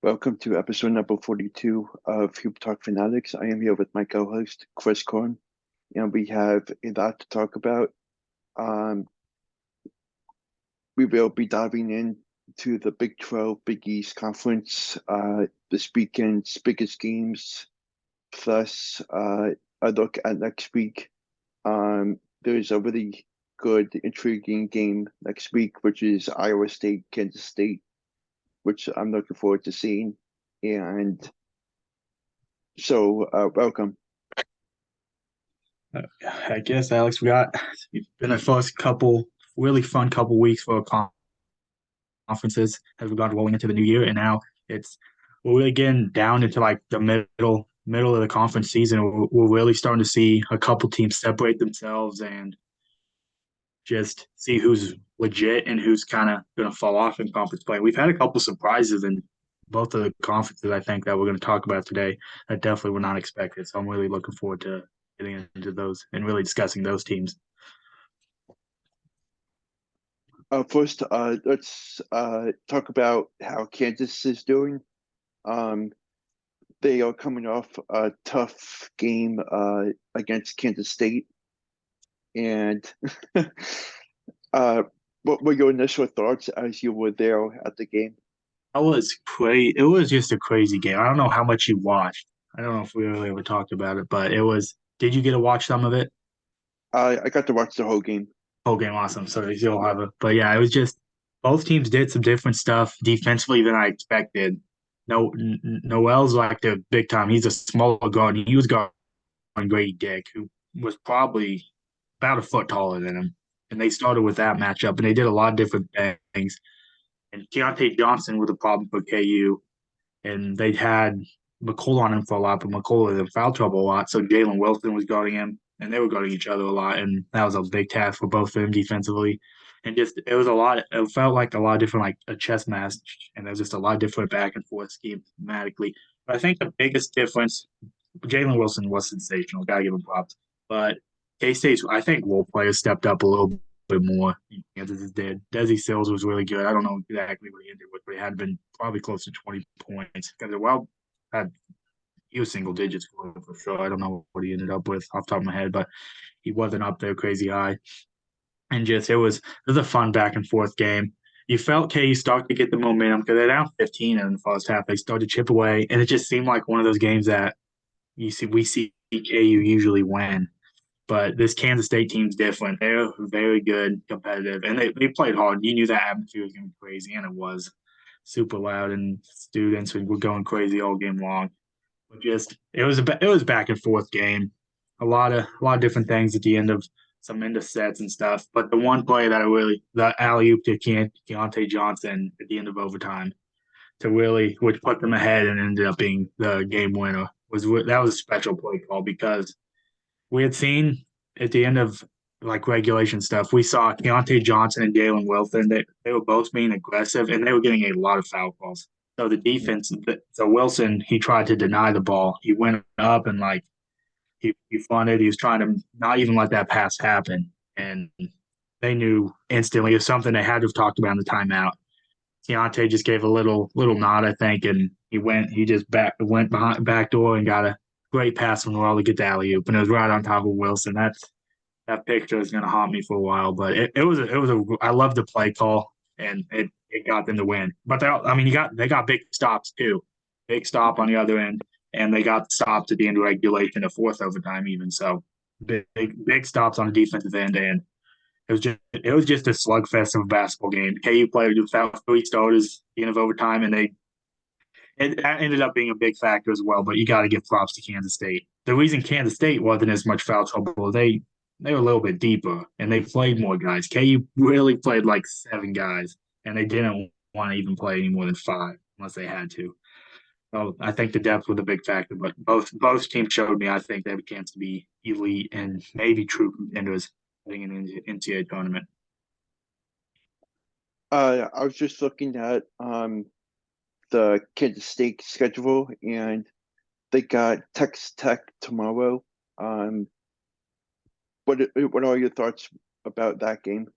Welcome to episode number 42 of Hoop Talk Fanatics. I am here with my co-host, Chris Korn, and we have a lot to talk about. Um, we will be diving into the Big 12 Big East Conference, this weekend's biggest games, plus a look at next week. There's a really good, intriguing game next week, which is Iowa State, Kansas State, which I'm looking forward to seeing. And welcome. I guess, Alex, it's been a first couple really fun couple weeks for conferences as we got rolling into the new year, and now we're really getting down into like the middle of the conference season. We're really starting to see a couple teams separate themselves and just see who's legit and who's kind of going to fall off in conference play. We've had a couple surprises in both of the conferences, I think, that we're going to talk about today that definitely were not expected. So I'm really looking forward to getting into those and really discussing those teams. First, let's talk about how Kansas is doing. Um, they are coming off a tough game against Kansas State, and uh, what were your initial thoughts as you were there at the game? That was crazy. It was just a crazy game. I don't know how much you watched. I don't know if we really ever talked about it, but it was. Did you get to watch some of it? I got to watch the whole game. Whole game, awesome. So you'll have it. But yeah, it was just both teams did some different stuff defensively than I expected. Noel's like the big time. He's a smaller guard. He was guarding Grady Dick, who was probably about a foot taller than him. And they started with that matchup, and they did a lot of different things. And Keontae Johnson was a problem for KU, and they had McCullough on him for a lot, but McCullough was in foul trouble a lot. So Jalen Wilson was guarding him, and they were guarding each other a lot, and that was a big task for both of them defensively. And just it was a lot. It felt like a lot of different, like a chess match, and there was just a lot of different back and forth schematically. But I think the biggest difference, Jalen Wilson was sensational. Gotta give him props. But K State's, I think, role players stepped up a little bit more. Kansas did. Desi Sills was really good. I don't know exactly what he ended with, but he had been probably close to 20 points. Because had he was single digits for sure. I don't know what he ended up with off the top of my head, but he wasn't up there crazy high. And just it was a fun back and forth game. You felt KU start to get the momentum because they're down 15 in the first half. They started to chip away, and it just seemed like one of those games that we see KU usually win. But this Kansas State team's different. They're very good, competitive, and they played hard. You knew that atmosphere was going to be crazy, and it was super loud, and students were going crazy all game long. But just it was a back and forth game. A lot of different things at the end of some end of sets and stuff. But the one play that the alley oop to Keontae Johnson at the end of overtime which put them ahead and ended up being the game winner that was a special play call because we had seen at the end of like regulation stuff, we saw Keontae Johnson and Jalen Wilson. They were both being aggressive and they were getting a lot of foul calls. So the defense, so Wilson, he tried to deny the ball. He went up and like he fronted. He was trying to not even let that pass happen. And they knew instantly it was something they had to have talked about in the timeout. Keontae just gave a little nod, I think, and he just went behind back door and got a great pass from Noel to get the alley oop, and it was right on top of Wilson. That picture is gonna haunt me for a while, but I love the play call and it got them to win. But they got big stops too, big stop on the other end, and they got stops at the end of regulation, a fourth overtime even. So big stops on the defensive end, and it was just a slugfest of a basketball game. KU played without three starters at the end of overtime, and that ended up being a big factor as well. But you got to give props to Kansas State. The reason Kansas State wasn't as much foul trouble, they were a little bit deeper and they played more guys. KU really played like seven guys, and they didn't want to even play any more than five unless they had to. So I think the depth was a big factor, but both teams showed me I think they have a chance to be elite and maybe true contenders heading into the NCAA tournament. I was just looking at the Kansas State schedule, and they got Texas Tech tomorrow. Um, what are your thoughts about that game?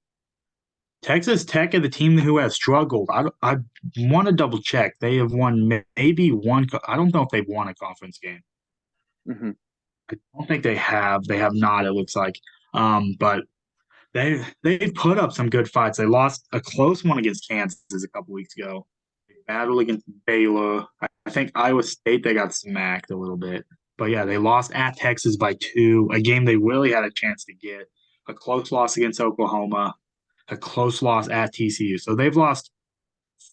Texas Tech is the team who has struggled. I want to double check. They have won maybe one. I don't know if they've won a conference game. Hmm. I don't think they have. They have not. It looks like. But they've put up some good fights. They lost a close one against Kansas a couple weeks ago. They battled against Baylor. I think Iowa State they got smacked a little bit. But yeah, they lost at Texas by 2, a game they really had a chance to get. A close loss against Oklahoma, a close loss at TCU. So they've lost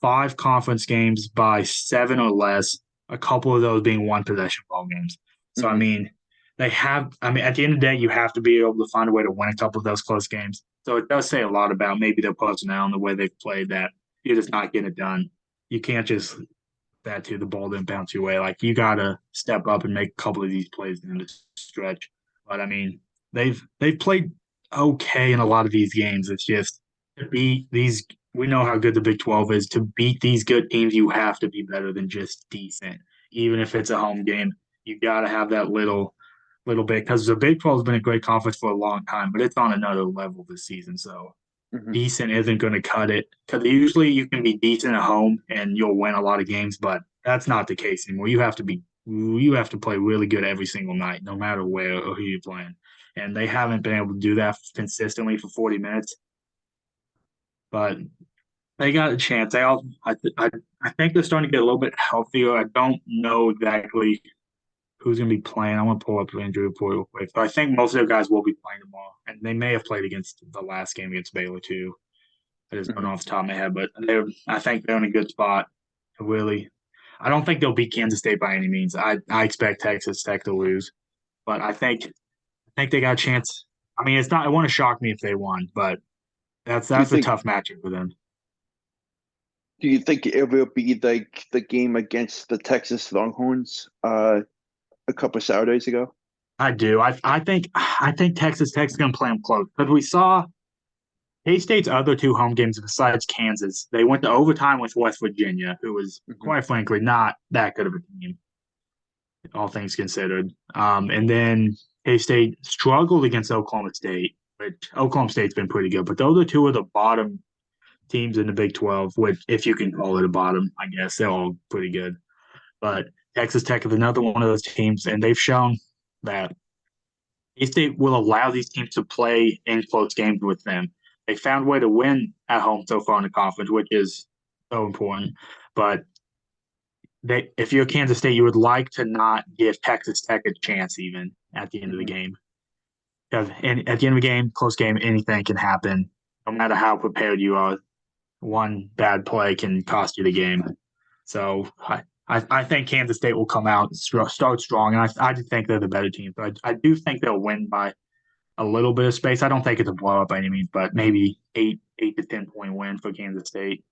5 conference games by 7 or less, a couple of those being one possession ball games. So, I Hmm. mean, at the end of the day, you have to be able to find a way to win a couple of those close games. So it does say a lot about maybe their personnel and the way they've played that you're just not getting it done. You can't just that to the ball didn't bounce your way. Like you gotta step up and make a couple of these plays in the stretch. But I mean, they've played okay in a lot of these games. It's just to beat these. We know how good the Big 12 is. To beat these good teams, you have to be better than just decent. Even if it's a home game, you gotta have that little bit because the Big 12 has been a great conference for a long time, but it's on another level this season. So Hmm. decent isn't going to cut it because usually you can be decent at home and you'll win a lot of games, but that's not the case anymore. You have to play really good every single night, no matter where or who you're playing. And they haven't been able to do that consistently for 40 minutes, but they got a chance. I think they're starting to get a little bit healthier. I don't know exactly who's going to be playing. I want to pull up the injury report real quick. But I think most of their guys will be playing tomorrow, and they may have played against the last game against Baylor too. I just don't Hmm. know off the top of my head, but I think they're in a good spot to really. I don't think they'll beat Kansas State by any means. I expect Texas Tech to lose, but I think they got a chance. I mean, it's not. It wouldn't shock me if they won, but Do you that's a think? tough matchup for them. Do you think it will be like the game against the Texas Longhorns a couple Saturdays ago? I do. I think Texas Tech's going to play them close because we saw K State's other 2 home games besides Kansas. They went to overtime with West Virginia, who was Hmm. quite frankly not that good of a team, all things considered. And then K State struggled against Oklahoma State, which Oklahoma State's been pretty good. But those are 2 of the bottom teams in the Big 12, which, if you can call it a bottom, I guess they're all pretty good. But Texas Tech is another one of those teams, and they've shown that K State will allow these teams to play in close games with them. They found a way to win at home so far in the conference, which is so important. But if you're Kansas State, you would like to not give Texas Tech a chance even at the end of the Hmm. game. Because at the end of the game, close game, anything can happen. No matter how prepared you are, one bad play can cost you the game. So I think Kansas State will come out and start strong, and I do think they're the better team. But I do think they'll win by a little bit of space. I don't think it's a blowout by any means, but maybe 8 to 10 point win for Kansas State.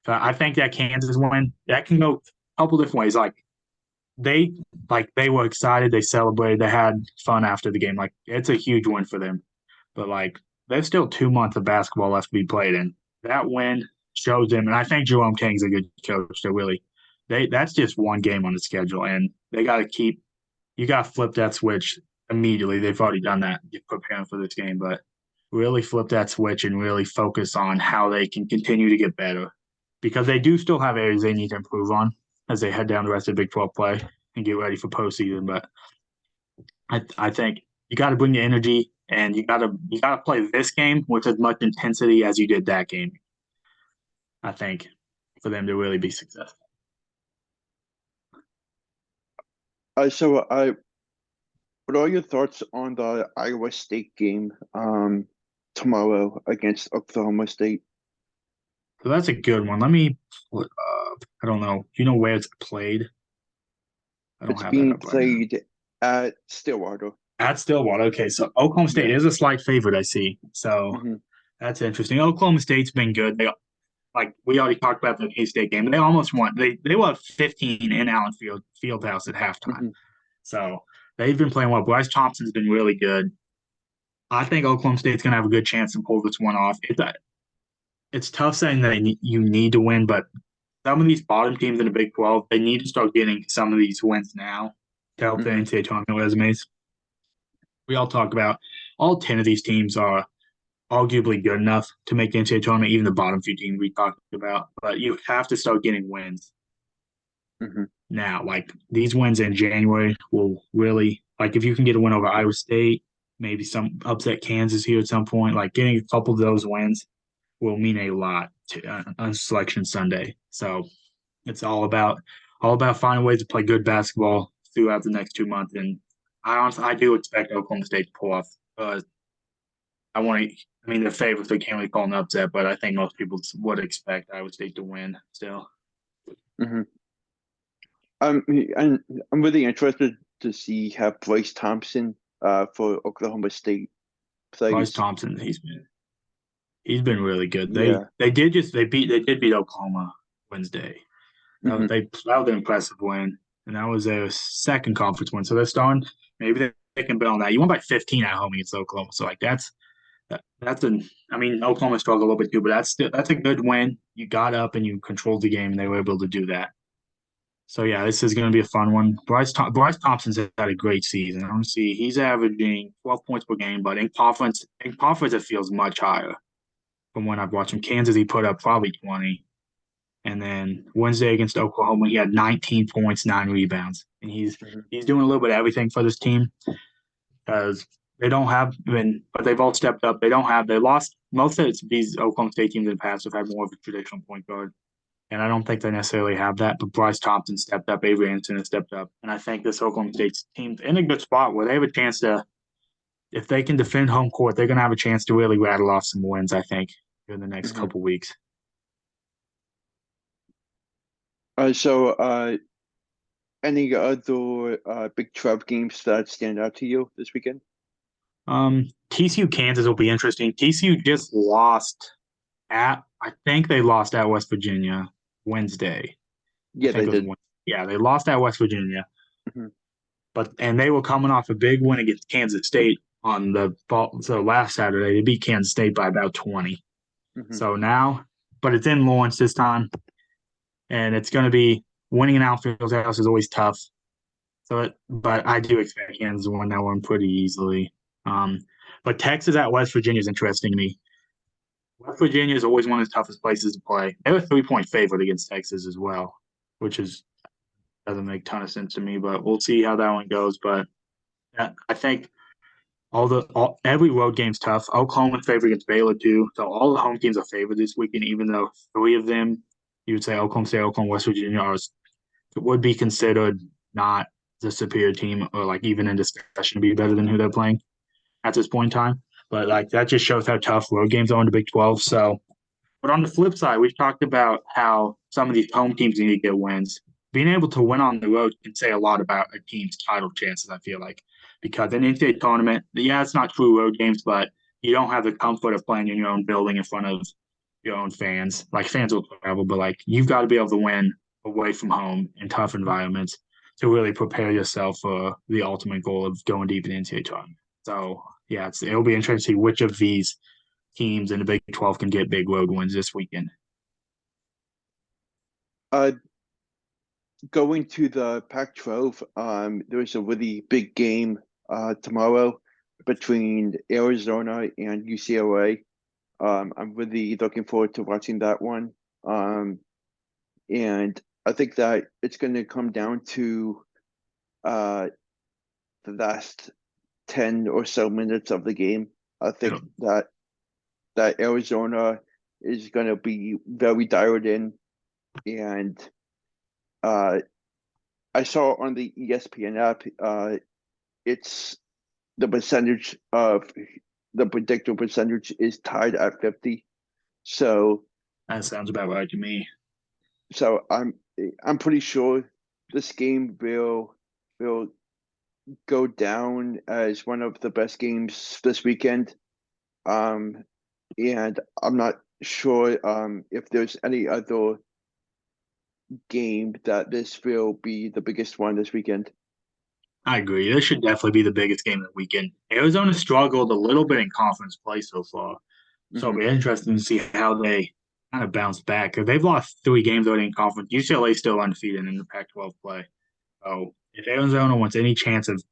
So I think that Kansas win that can go a couple different ways. They they were excited, they celebrated, they had fun after the game. Like it's a huge win for them. But there's still 2 months of basketball left to be played, and that win shows them. And I think Jerome King's a good coach. To really, that's just one game on the schedule, and they got to keep. You got to flip that switch immediately. They've already done that, preparing for this game, but really flip that switch and really focus on how they can continue to get better, because they do still have areas they need to improve on as they head down the rest of the Big 12 play and get ready for postseason. But I think you got to bring the energy and you got to play this game with as much intensity as you did that game. I think for them to really be successful. So, what are your thoughts on the Iowa State game tomorrow against Oklahoma State? So that's a good one. Let me pull it up. I don't know. Do you know where it's played? I don't It's have that being up right now. played at Stillwater. At Stillwater. Okay, so Oklahoma State Yeah. is a slight favorite, I see. So Hmm. that's interesting. Oklahoma State's been good. They we already talked about the K State game. They almost won. They were 15 in Allen Fieldhouse at halftime. Hmm. So they've been playing well. Bryce Thompson's been really good. I think Oklahoma State's gonna have a good chance to pull this one off. It's tough saying that you need to win, but some of these bottom teams in the Big 12, they need to start getting some of these wins now to help their Hmm. NCAA tournament resumes. We all talk about all 10 of these teams are arguably good enough to make the NCAA tournament, even the bottom few teams we talked about. But you have to start getting wins Hmm. now. Like these wins in January will really, like if you can get a win over Iowa State, maybe some upset Kansas here at some point, like getting a couple of those wins will mean a lot to, on Selection Sunday. So it's all about finding ways to play good basketball throughout the next 2 months. And I do expect Oklahoma State to pull off. I want to. I mean, they're favorites. They can't really call an upset, but I think most people would expect Iowa State to win still. Hmm. And I'm really interested to see how Bryce Thompson, for Oklahoma State Bryce plays. Thompson, he's been really good. Yeah. They did beat Oklahoma Wednesday. Hmm. That was an impressive win, and that was their second conference win. So they're starting. Maybe they can build on that. You won by 15 at home against Oklahoma, so like that's an. I mean, Oklahoma struggled a little bit too, but that's a good win. You got up and you controlled the game, and they were able to do that. So yeah, this is going to be a fun one. Bryce Thompson's had a great season. I want to see he's averaging 12 points per game, but in conference it feels much higher from when I've watched him. Kansas he put up probably 20, and then Wednesday against Oklahoma he had 19 points, 9 rebounds, and he's Hmm. he's doing a little bit of everything for this team because they don't have been, but they've all stepped up. They lost most of these Oklahoma State teams in the past have had more of a traditional point guard. And I don't think they necessarily have that. But Bryce Thompson stepped up, Avery Anderson has stepped up. And I think this Oklahoma State team's in a good spot where they have a chance to, if they can defend home court, they're going to have a chance to really rattle off some wins, I think, in the next Hmm. couple weeks. So, any other Big 12 games that stand out to you this weekend? TCU Kansas will be interesting. TCU just lost I think they lost at West Virginia Wednesday. I Yeah, think they it was did. Wednesday. Yeah, they lost at West Virginia. Hmm. And they were coming off a big win against Kansas State on the fall. So last Saturday they beat Kansas State by about 20. Hmm. So now, but it's in Lawrence this time, and it's going to be winning an outfield house is always tough. But I do expect Kansas to win that one pretty easily. Um, but Texas at West Virginia is interesting to me. West Virginia is always one of the toughest places to play. They're a 3-point favorite against Texas as well, which is doesn't make a ton of sense to me. But we'll see how that one goes. But I think every road game's tough. Oklahoma's favored against Baylor too, so all the home teams are favored this weekend. Even though three of them, you would say Oklahoma State, Oklahoma, West Virginia, would be considered not the superior team, or like even in discussion to be better than who they're playing at this point in time. But like that just shows how tough road games are in the Big 12. So but on the flip side, we've talked about how some of these home teams need to get wins. Being able to win on the road can say a lot about a team's title chances, I feel like. Because in an NCAA tournament, yeah, it's not true road games, but you don't have the comfort of playing in your own building in front of your own fans. Like fans will travel, but like you've got to be able to win away from home in tough environments to really prepare yourself for the ultimate goal of going deep in the NCAA tournament. So yeah, it'll be interesting to see which of these teams in the Big 12 can get big road wins this weekend. Uh, Going to the Pac-12, there's a really big game tomorrow between Arizona and UCLA. I'm really looking forward to watching that one. Um, and I think that it's going to come down to uh, the last 10 or so minutes of the game. I Yeah, think that Arizona is going to be very dialed in, and uh, I saw on the ESPN app, it's the percentage of the predictor percentage is tied at 50. So that sounds about right to me. so I'm pretty sure this game will go down as one of the best games this weekend. Um, and I'm not sure if there's any other game that this will be the biggest one this weekend. I agree. This should definitely be the biggest game of the weekend. Arizona struggled a little bit in conference play so far. So Hmm. it'll be interesting to see how they kind of bounce back. Because they've lost 3 games already in conference. UCLA still undefeated in the Pac-12 play. So if Arizona wants any chance of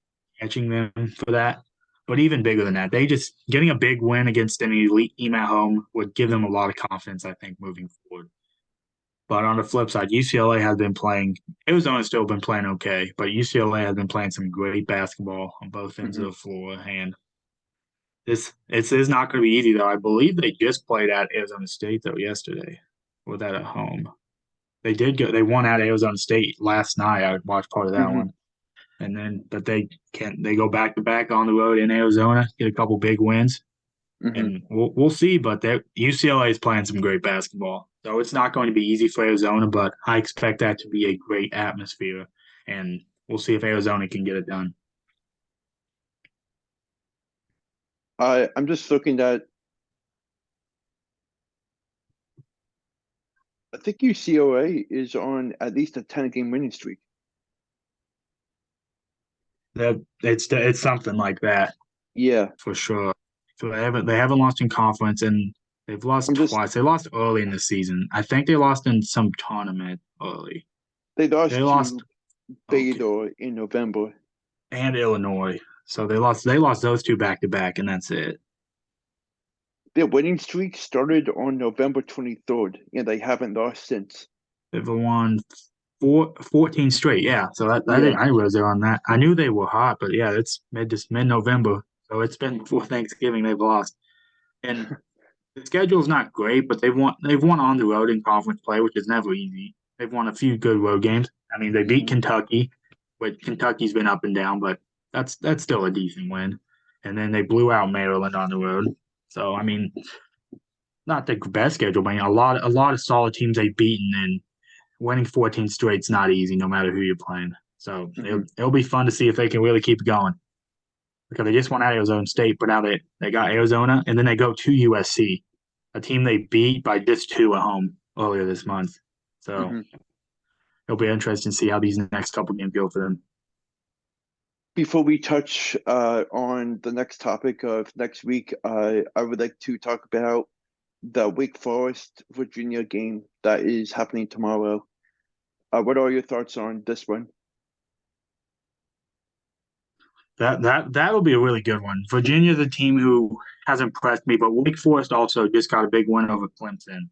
catching them for that, But even bigger than that, they just getting a big win against an elite team at home would give them a lot of confidence, I think, moving forward. But on the flip side, UCLA has been playing. Arizona's still been playing okay, but UCLA has been playing some great basketball on both ends Hmm. of the floor. And this is not going to be easy, though. I believe they just played at Arizona State though yesterday, or that at home. They did go. They won at Arizona State last night. I watched part of that Hmm. one, and then but they can't. They go back to back on the road in Arizona, get a couple big wins, Hmm. and we'll see. But UCLA is playing some great basketball, so it's not going to be easy for Arizona. But I expect that to be a great atmosphere, and we'll see if Arizona can get it done. I'm just looking at. I think UCLA is on at least a 10-game winning streak. That it's something like that Yeah, for sure. So they haven't lost in conference, and they've lost I'm just. twice. They lost early in the season. I think they lost in some tournament early. They They lost lost to okay, Baylor in November. and Illinois. So they lost those two back to back, and that's it. Their winning streak started on November 23rd, and they haven't lost since. They've won 14 straight. Yeah. So I Yeah. didn't I realized they're on that. I knew they were hot, but yeah, it's mid November. So it's been before Thanksgiving they've lost. And the schedule's not great, but they've won on the road in conference play, which is never easy. They've won a few good road games. I mean, they beat Hmm. Kentucky, but Kentucky's been up and down, but that's still a decent win. And then they blew out Maryland on the road. So I mean, not the best schedule, but a lot of solid teams they've beaten, and winning 14 straight's not easy, no matter who you're playing. So Hmm. it'll be fun to see if they can really keep going because they just won out Arizona State, but now they got Arizona, and then they go to USC, a team they beat by just two at home earlier this month. So Hmm. it'll be interesting to see how these next couple games go for them. Before we touch on the next topic of next week, I would like to talk about the Wake Forest Virginia game that is happening tomorrow. What are your thoughts on this one? That'll be a really good one. Virginia's a team who has impressed me, but Wake Forest also just got a big win over Clemson.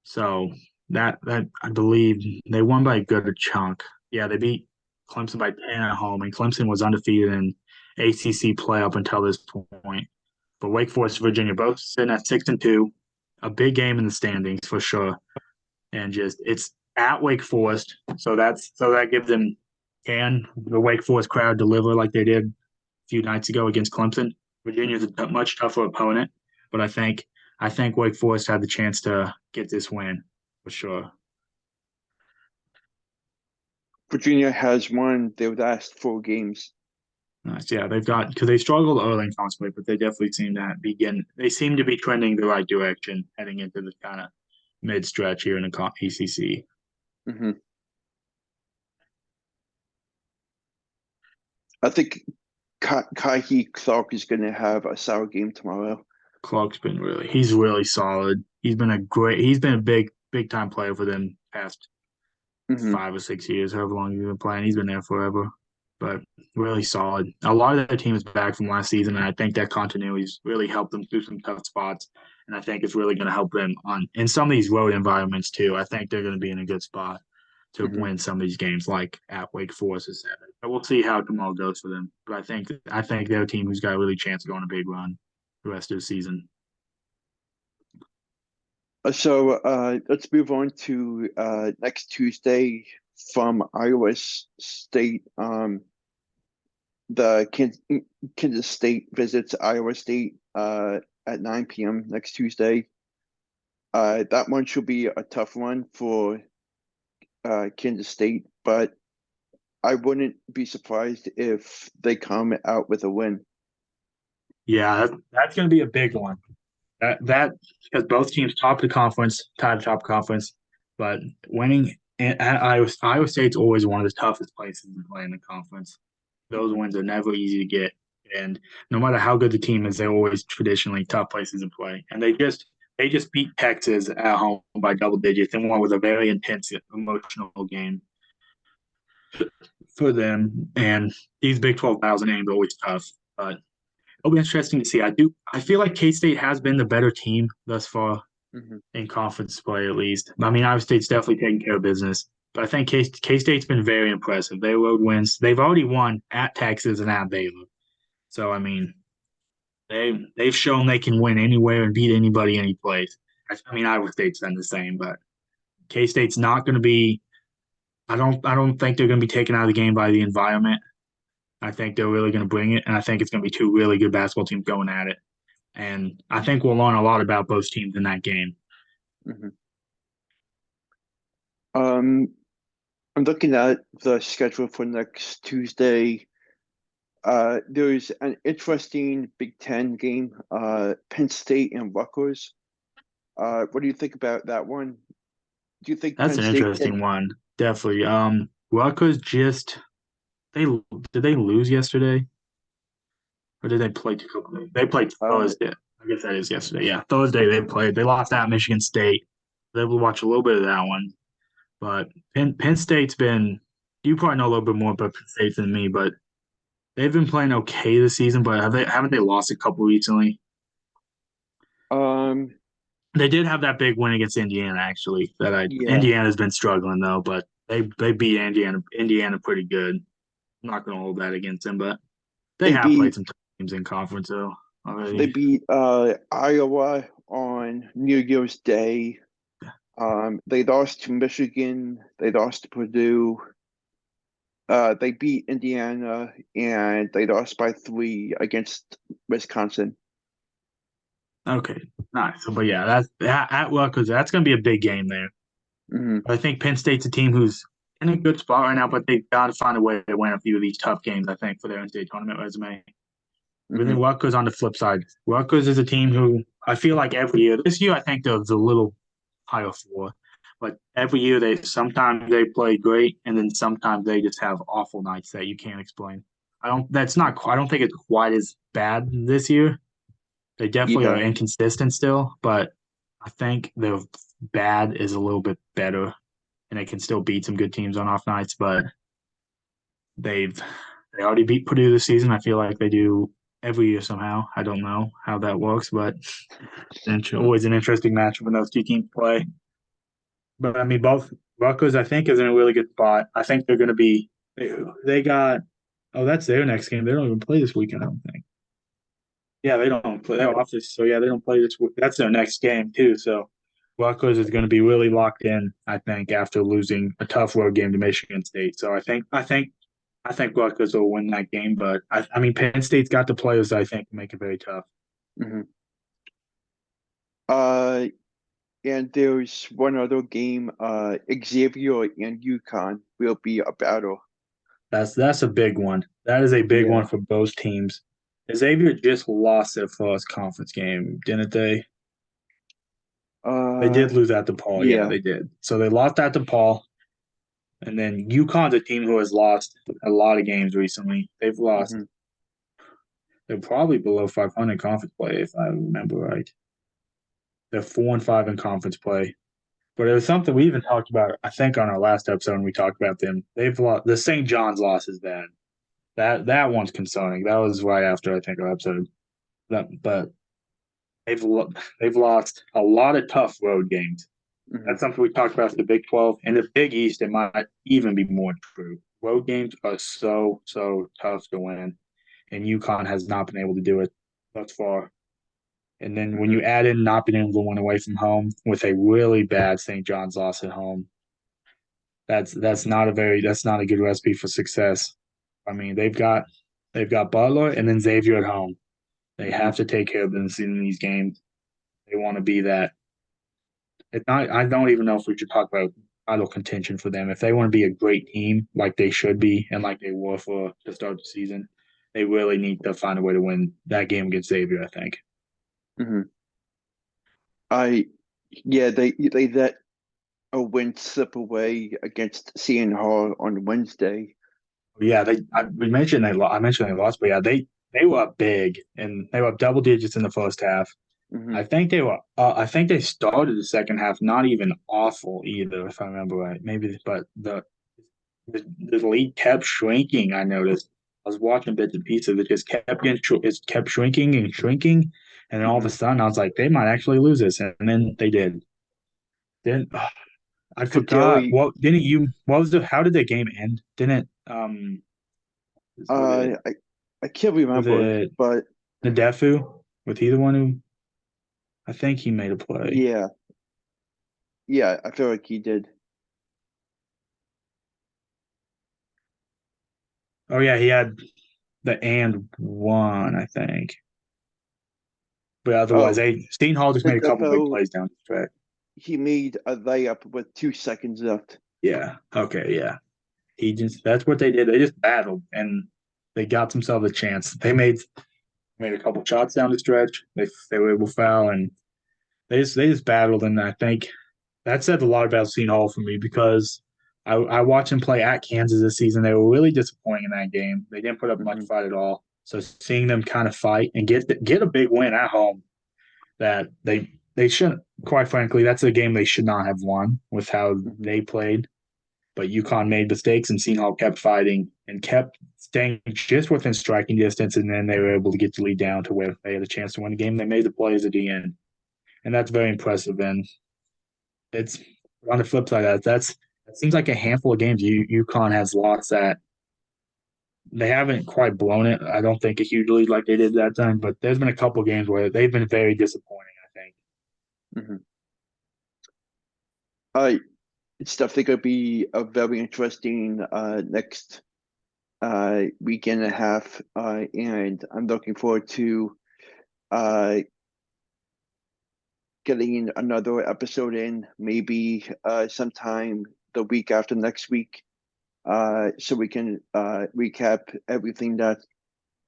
So that I believe they won by a good chunk. Yeah, they beat Clemson by 10 at home, and Clemson was undefeated in ACC play up until this point. But Wake Forest, Virginia, both sitting at 6-2, a big game in the standings for sure. And just it's at Wake Forest, so that gives them, can the Wake Forest crowd deliver like they did a few nights ago against Clemson? Virginia's a much tougher opponent, but I think Wake Forest had the chance to get this win for sure. Virginia has won their last 4 games. Nice, yeah, they've got because they struggled early in conference play, but they definitely seem to begin. They seem to be trending the right direction heading into the kind of mid stretch here in the ACC. Hmm. I think Kai Clark is going to have a sour game tomorrow. Clark's been he's really solid. He's been a big time player for them past Hmm. 5 or 6 years, however long he's been playing. He's been there forever, but really solid. A lot of their team is back from last season, and I think that continuity's really helped them through some tough spots. And I think it's really going to help them on in some of these road environments too. I think they're going to be in a good spot to Hmm. win some of these games, like at Wake Forest or seven. But we'll see how tomorrow goes for them. But I think they're a team who's got a really chance to go on a big run the rest of the season. So let's move on to next Tuesday from Iowa State. The Kansas State visits Iowa State at 9 p.m. next Tuesday. That one should be a tough one for Kansas State, but I wouldn't be surprised if they come out with a win. Yeah, that's going to be a big one. That because both teams top of the conference, tied the top conference, but winning at Iowa State's always one of the toughest places to play in the conference. Those wins are never easy to get, and no matter how good the team is, they're always traditionally tough places to play. And they just beat Texas at home by double digits in what was a very intense, emotional game for them. And these Big 12 battles in games are always tough, but It'll be interesting to see. I feel like K State has been the better team thus far Hmm. in conference play, at least. I mean, Iowa State's definitely taking care of business, but I think K State's been very impressive. Their road wins. They've already won at Texas and at Baylor. So I mean, they've shown they can win anywhere and beat anybody any place. I mean, Iowa State's done the same, but K State's not going to be. I don't think they're going to be taken out of the game by the environment. I think they're really going to bring it, and I think it's going to be two really good basketball teams going at it. And I think we'll learn a lot about both teams in that game. Hmm. Um, I'm looking at the schedule for next Tuesday. There's an interesting Big Ten game, Penn State and Rutgers. What do you think about that one? Do you think That's Penn an State can? interesting one, definitely. Rutgers just they did they lose yesterday, or did they play two couple days? They played Uh, Thursday. I guess that is yesterday. Yeah, Thursday they played. They lost at Michigan State. I was able to watch a little bit of that one, but Penn State's been. You probably know a little bit more about Penn State than me, but they've been playing okay this season. But haven't they lost a couple recently? um, They did have that big win against Indiana, actually. yeah, Indiana's been struggling though, but they beat Indiana pretty good. I'm not going to hold that against them, but they they have played beat some teams in conference though they already. beat Iowa on New Year's Day. They lost to Michigan. They lost to Purdue. They beat Indiana and they lost by 3 against Wisconsin. Okay, nice. But yeah, that's at Rutgers. That's going to be a big game there. Hmm. But I think Penn State's a team who's in a good spot right now, but they've got to find a way to win a few of these tough games. I think for their NCAA tournament resume. But then Hmm. Rutgers on the flip side, Rutgers is a team who I feel like every year. This year, I think they're a little higher for. But every year they sometimes they play great, and then sometimes they just have awful nights that you can't explain. I don't. That's not. I don't think it's quite as bad this year. They definitely are Yeah. inconsistent still, but I think their bad is a little bit better, and they can still beat some good teams on off nights. But they've they already beat Purdue this season. I feel like they do every year somehow. I don't know how that works, but it's always an interesting matchup when those two teams play. But I mean, both Rutgers, I think, is in a really good spot. I think they're going to be. They got. Oh, that's their next game. They don't even play this weekend. I don't think. Yeah, they don't play. They're off this, so yeah, they don't play this. That's their next game too. So Rutgers is going to be really locked in. I think after losing a tough road game to Michigan State. So I think Rutgers will win that game. But I mean, Penn State's got the players that I think make it very tough. Hmm. Uh, and there's one other game, Xavier and UConn will be a battle. That's a big one. That is a big Yeah. one for both teams. Xavier just lost their first conference game, didn't they? They Uh, did lose at DePaul. Yeah, yeah. they did. So they lost at DePaul, and then UConn's a team who has lost a lot of games recently. They've lost. Hmm. They're probably below 500 conference play, if I remember right. They're 4-5 in conference play. But it was something we even talked about, I think, on our last episode when we talked about them. They've lost. The St. John's loss is bad. That one's concerning. That was right after I think our episode. But they've they've lost a lot of tough road games. Hmm. That's something we talked about for the Big 12 and the Big East. It might even be more true. Road games are so tough to win, and UConn has not been able to do it thus far. And then when Hmm. you add in not being able to win away from home with a really bad St. John's loss at home, that's not a good recipe for success. I mean, they've got Butler and then Xavier at home. They Hmm. have to take care of them in these games. They want to be that. It's not. I don't even know if we should talk about title contention for them. If they want to be a great team, like they should be, and like they were for to start the season, they really need to find a way to win that game against Xavier. I think. Hmm. I, yeah, they let a win slip away against Seton Hall on Wednesday. Yeah, we mentioned I mentioned they lost, but yeah, they were up big and they were up double digits in the first half. Hmm. I think they started the second half not even awful either, if I remember right. Maybe, but the lead kept shrinking. I noticed was watching bits and pieces. It just kept it kept shrinking and shrinking, and then all of a Hmm. sudden I was like, they might actually lose this, and then they did. Then I The forgot daily, what didn't you? What was the? How did the game end? Didn't was it I can't was remember, it but Nadefu? Was he the one who? I think he made a play. yeah, yeah, I feel like he did. Oh yeah, he had the and one, I think. But otherwise, Oh, they Steen Hall just the made a couple big Defoe, plays down the stretch. he made a layup with 2 seconds left. Yeah. Okay. Yeah. He just that's what they did. They just battled and they got themselves a chance. They made a couple shots down the stretch. They were able to foul and they just battled. And I think that said a lot about Seton Hall for me because I watched them play at Kansas this season. They were really disappointing in that game. They didn't put up much Hmm. fight at all. So seeing them kind of fight and get a big win at home that they shouldn't. Quite frankly, that's a game they should not have won with how Hmm. they played. But UConn made mistakes, and Seton Hall kept fighting and kept staying just within striking distance, and then they were able to get the lead down to where they had a chance to win the game. They made the plays at the end, and that's very impressive. And it's on the flip side of that, it seems like a handful of games UConn has lost that they haven't quite blown it. I don't think a huge lead like they did that time, but there's been a couple games where they've been very disappointing. I think. Hmm. Uh, it's definitely going to be a very interesting next week and a half, and I'm looking forward to uh, getting another episode in, maybe sometime the week after next week, so we can recap everything that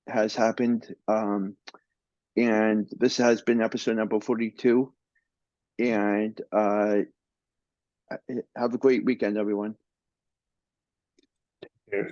has happened. And this has been episode number 42. And have a great weekend, everyone. Yeah.